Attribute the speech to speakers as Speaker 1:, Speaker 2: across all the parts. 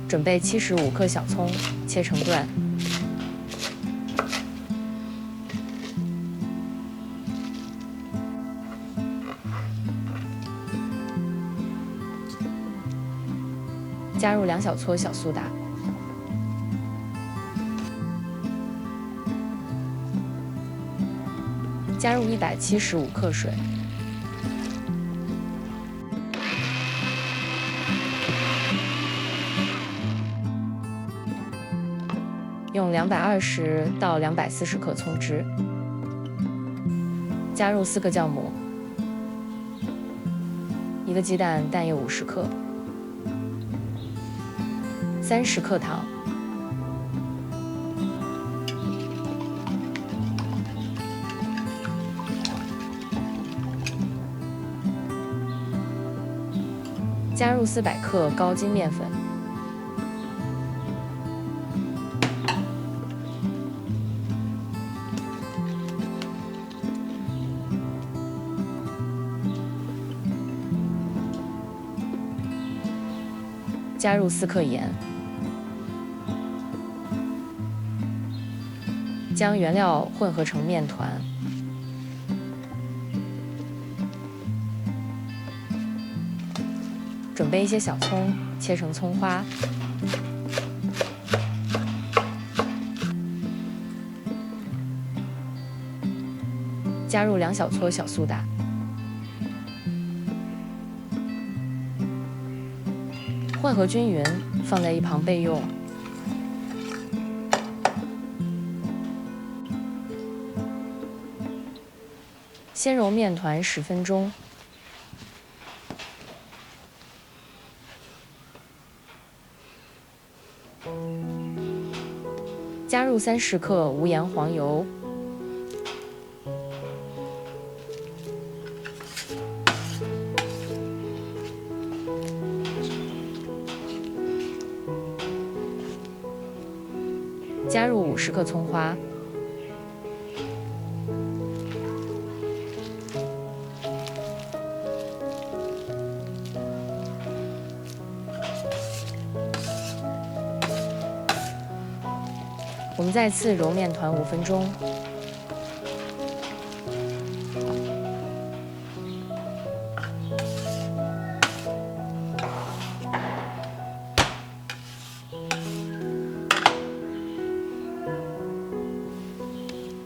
Speaker 1: 准备75克小葱，切成段。加入2小撮小苏打，加入175克水，用220到240克葱汁，加入4个酵母，1个鸡蛋，蛋液50克。30克糖，加入400克高筋面粉，加入4克盐。将原料混合成面团，准备一些小葱，切成葱花，加入2小撮小苏打，混合均匀，放在一旁备用。先揉面团10分钟，加入30克无盐黄油，加入50克葱花。我们再次揉面团5分钟，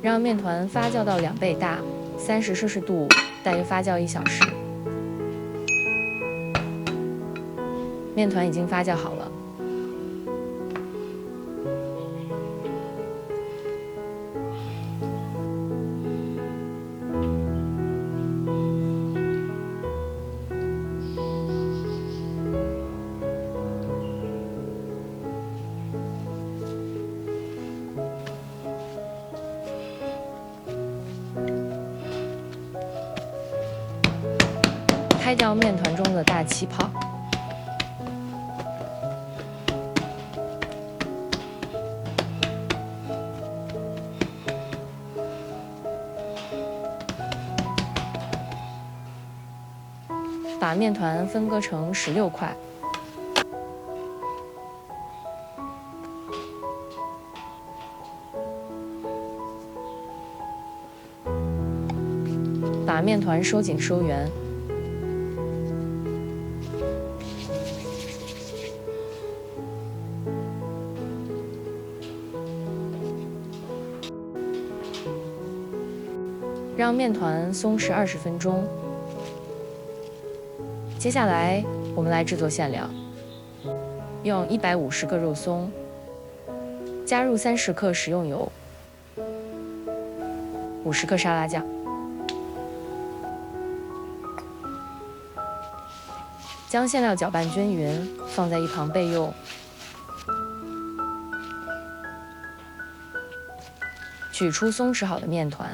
Speaker 1: 让面团发酵到2倍大，30摄氏度，大约发酵1小时。面团已经发酵好了。开掉面团中的大气泡，把面团分割成16块，把面团收紧收圆。让面团松弛20分钟。接下来，我们来制作馅料。用150个肉松，加入30克食用油，50克沙拉酱，将馅料搅拌均匀，放在一旁备用。取出松弛好的面团。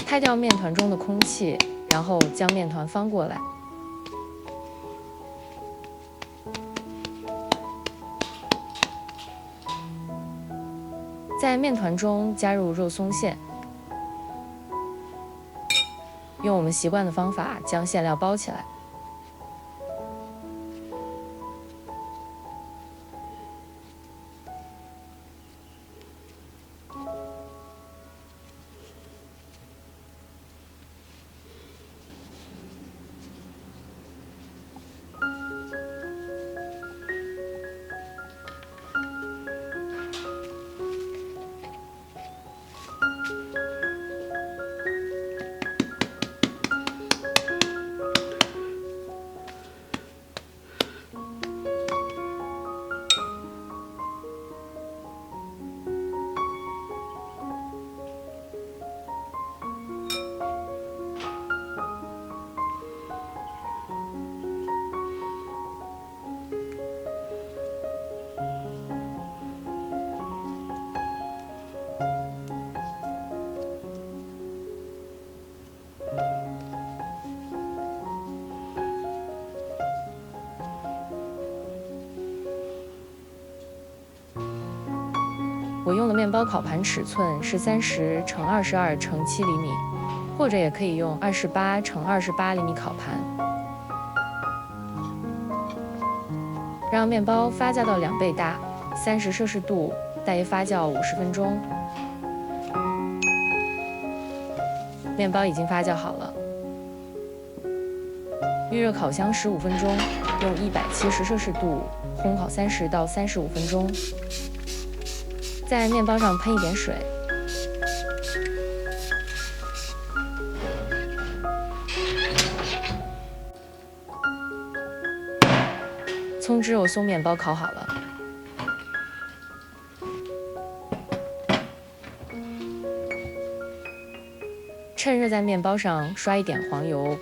Speaker 1: 开掉面团中的空气，然后将面团翻过来，在面团中加入肉松馅，用我们习惯的方法将馅料包起来，我用的面包烤盘尺寸是30乘22乘7厘米，或者也可以用28乘28厘米烤盘。让面包发酵到2倍大，30摄氏度，大约发酵50分钟。面包已经发酵好了，预热烤箱15分钟，用170摄氏度烘烤30到35分钟。在面包上喷一点水，葱汁肉松面包烤好了。趁热在面包上刷一点黄油。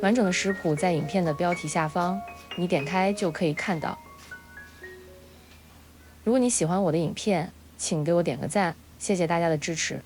Speaker 1: 完整的食谱在影片的标题下方，你点开就可以看到。如果你喜欢我的影片，请给我点个赞，谢谢大家的支持。